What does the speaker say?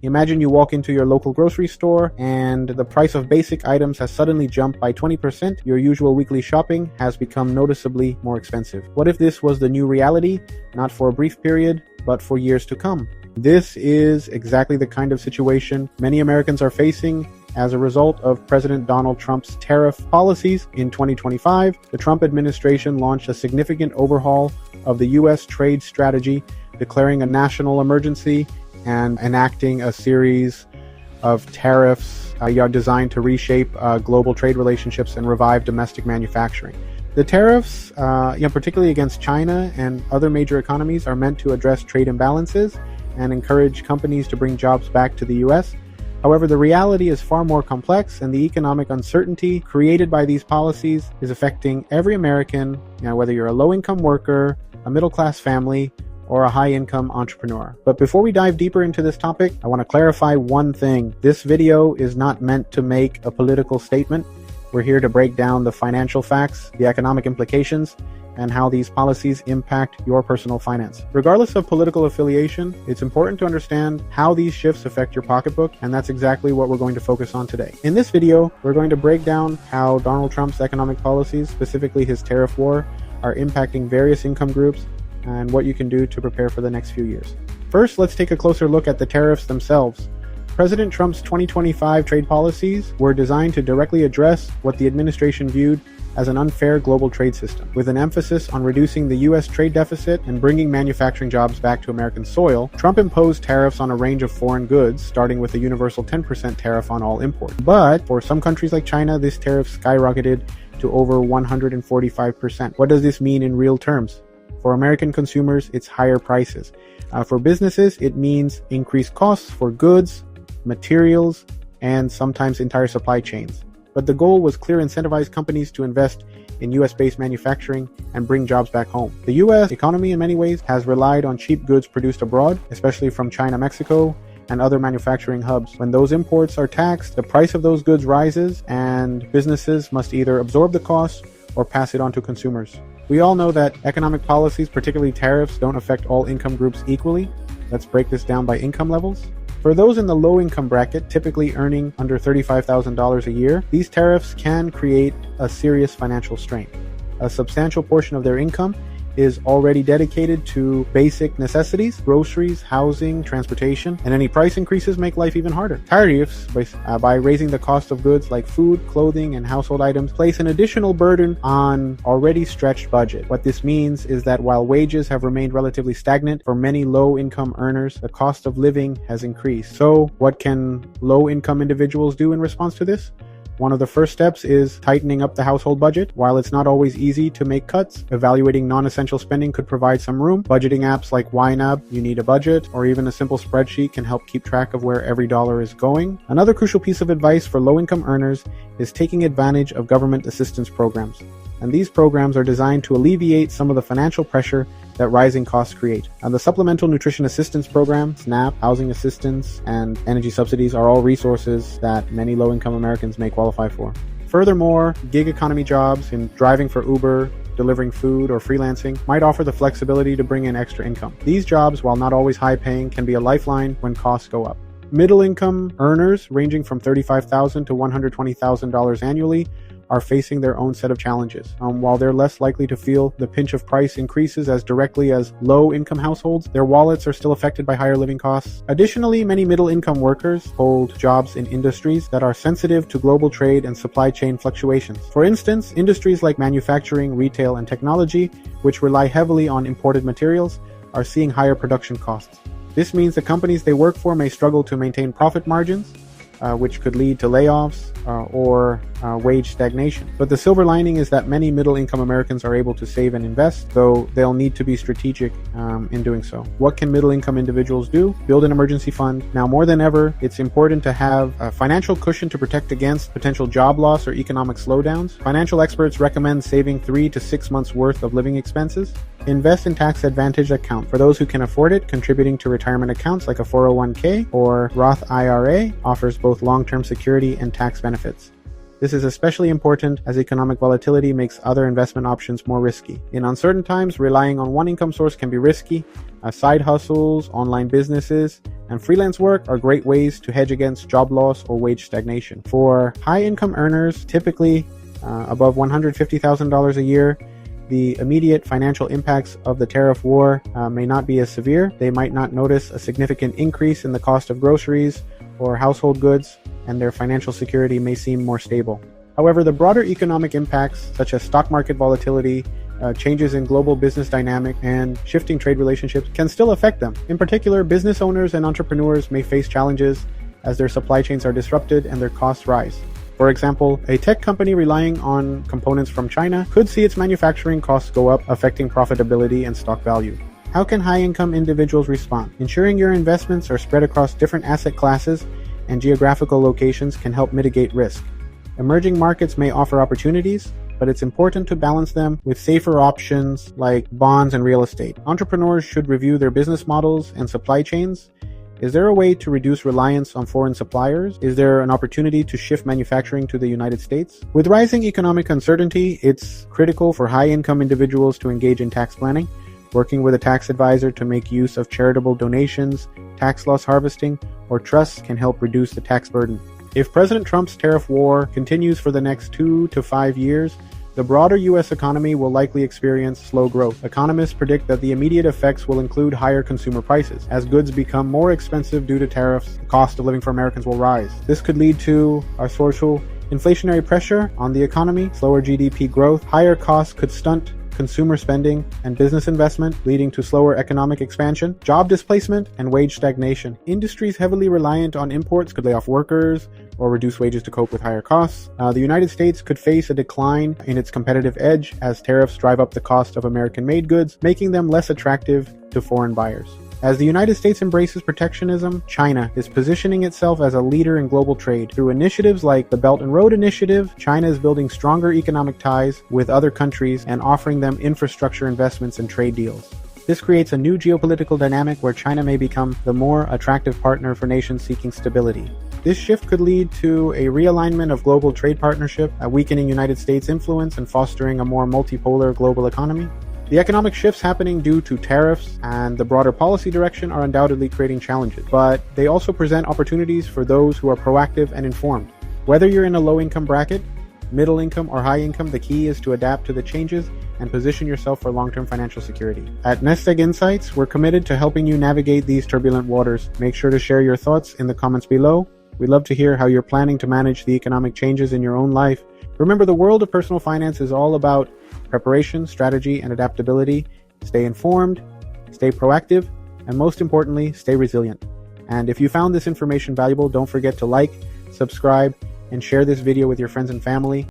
Imagine you walk into your local grocery store and the price of basic items has suddenly jumped by 20%. Your usual weekly shopping has become noticeably more expensive. What if this was the new reality, not for a brief period, but for years to come? This is exactly the kind of situation many Americans are facing as a result of President Donald Trump's tariff policies. In 2025, the Trump administration launched a significant overhaul of the U.S. trade strategy, declaring a national emergency and enacting a series of tariffs designed to reshape global trade relationships and revive domestic manufacturing. The tariffs, particularly against China and other major economies, are meant to address trade imbalances and encourage companies to bring jobs back to the U.S. However, the reality is far more complex, and the economic uncertainty created by these policies is affecting every American, whether you're a low-income worker, a middle-class family, or a high-income entrepreneur. But before we dive deeper into this topic, I want to clarify one thing. This video is not meant to make a political statement. We're here to break down the financial facts, the economic implications, and how these policies impact your personal finance. Regardless of political affiliation, it's important to understand how these shifts affect your pocketbook, and that's exactly what we're going to focus on today. In this video, we're going to break down how Donald Trump's economic policies, specifically his tariff war, are impacting various income groups and what you can do to prepare for the next few years. First, let's take a closer look at the tariffs themselves. President Trump's 2025 trade policies were designed to directly address what the administration viewed as an unfair global trade system. With an emphasis on reducing the U.S. trade deficit and bringing manufacturing jobs back to American soil, Trump imposed tariffs on a range of foreign goods, starting with a universal 10% tariff on all imports. But for some countries like China, this tariff skyrocketed to over 145%. What does this mean in real terms? For American consumers, it's higher prices. For businesses, it means increased costs for goods, materials, and sometimes entire supply chains. But the goal was clear: incentivize companies to invest in US-based manufacturing and bring jobs back home. The US economy in many ways has relied on cheap goods produced abroad, especially from China, Mexico, and other manufacturing hubs. When those imports are taxed, the price of those goods rises, and businesses must either absorb the cost or pass it on to consumers. We all know that economic policies, particularly tariffs, don't affect all income groups equally. Let's break this down by income levels. For those in the low income bracket, typically earning under $35,000 a year, these tariffs can create a serious financial strain. A substantial portion of their income is already dedicated to basic necessities, groceries, housing, transportation, and any price increases make life even harder. Tariffs, by raising the cost of goods like food, clothing, and household items, place an additional burden on already stretched budget. What this means is that while wages have remained relatively stagnant, for many low-income earners, the cost of living has increased. So, what can low-income individuals do in response to this? One of the first steps is tightening up the household budget. While it's not always easy to make cuts, evaluating non-essential spending could provide some room. Budgeting apps like YNAB, You Need a Budget, or even a simple spreadsheet can help keep track of where every dollar is going. Another crucial piece of advice for low-income earners is taking advantage of government assistance programs. And these programs are designed to alleviate some of the financial pressure that rising costs create. And the Supplemental Nutrition Assistance Program, SNAP, housing assistance, and energy subsidies are all resources that many low-income Americans may qualify for. Furthermore, gig economy jobs in driving for Uber, delivering food, or freelancing might offer the flexibility to bring in extra income. These jobs, while not always high-paying, can be a lifeline when costs go up. Middle-income earners ranging from $35,000 to $120,000 annually are facing their own set of challenges. While they're less likely to feel the pinch of price increases as directly as low-income households, their wallets are still affected by higher living costs. Additionally, many middle-income workers hold jobs in industries that are sensitive to global trade and supply chain fluctuations. For instance, industries like manufacturing, retail, and technology, which rely heavily on imported materials, are seeing higher production costs. This means the companies they work for may struggle to maintain profit margins, which could lead to layoffs or wage stagnation. But the silver lining is that many middle-income Americans are able to save and invest, though they'll need to be strategic in doing so. What can middle-income individuals do? Build an emergency fund. Now more than ever, it's important to have a financial cushion to protect against potential job loss or economic slowdowns. Financial experts recommend saving 3 to 6 months worth of living expenses. Invest in tax-advantaged account. For those who can afford it, contributing to retirement accounts like a 401k or Roth IRA offers both long-term security and tax benefits. This is especially important as economic volatility makes other investment options more risky. In uncertain times, relying on one income source can be risky. Side hustles, online businesses, and freelance work are great ways to hedge against job loss or wage stagnation. For high-income earners, typically above $150,000 a year, the immediate financial impacts of the tariff war may not be as severe. They might not notice a significant increase in the cost of groceries or household goods, and their financial security may seem more stable. However, the broader economic impacts, such as stock market volatility, changes in global business dynamic, and shifting trade relationships can still affect them. In particular, business owners and entrepreneurs may face challenges as their supply chains are disrupted and their costs rise. For example, a tech company relying on components from China could see its manufacturing costs go up, affecting profitability and stock value. How can high-income individuals respond? Ensuring your investments are spread across different asset classes and geographical locations can help mitigate risk. Emerging markets may offer opportunities, but it's important to balance them with safer options like bonds and real estate. Entrepreneurs should review their business models and supply chains. Is there a way to reduce reliance on foreign suppliers? Is there an opportunity to shift manufacturing to the United States? With rising economic uncertainty, it's critical for high-income individuals to engage in tax planning. Working with a tax advisor to make use of charitable donations, tax loss harvesting, or trusts can help reduce the tax burden. If President Trump's tariff war continues for the next 2 to 5 years, the broader U.S. economy will likely experience slow growth. Economists predict that the immediate effects will include higher consumer prices. As goods become more expensive due to tariffs, the cost of living for Americans will rise. This could lead to a social inflationary pressure on the economy, slower GDP growth. Higher costs could stunt consumer spending and business investment, leading to slower economic expansion, job displacement, and wage stagnation. Industries heavily reliant on imports could lay off workers or reduce wages to cope with higher costs. The United States could face a decline in its competitive edge as tariffs drive up the cost of American-made goods, making them less attractive to foreign buyers. As the United States embraces protectionism, China is positioning itself as a leader in global trade. Through initiatives like the Belt and Road Initiative, China is building stronger economic ties with other countries and offering them infrastructure investments and trade deals. This creates a new geopolitical dynamic where China may become the more attractive partner for nations seeking stability. This shift could lead to a realignment of global trade partnership, weakening United States influence and fostering a more multipolar global economy. The economic shifts happening due to tariffs and the broader policy direction are undoubtedly creating challenges, but they also present opportunities for those who are proactive and informed. Whether you're in a low-income bracket, middle income, or high income, the key is to adapt to the changes and position yourself for long-term financial security. At NestEgg Insights, we're committed to helping you navigate these turbulent waters. Make sure to share your thoughts in the comments below. We'd love to hear how you're planning to manage the economic changes in your own life. Remember, the world of personal finance is all about preparation, strategy, and adaptability. Stay informed, stay proactive, and most importantly, stay resilient. And if you found this information valuable, don't forget to like, subscribe, and share this video with your friends and family.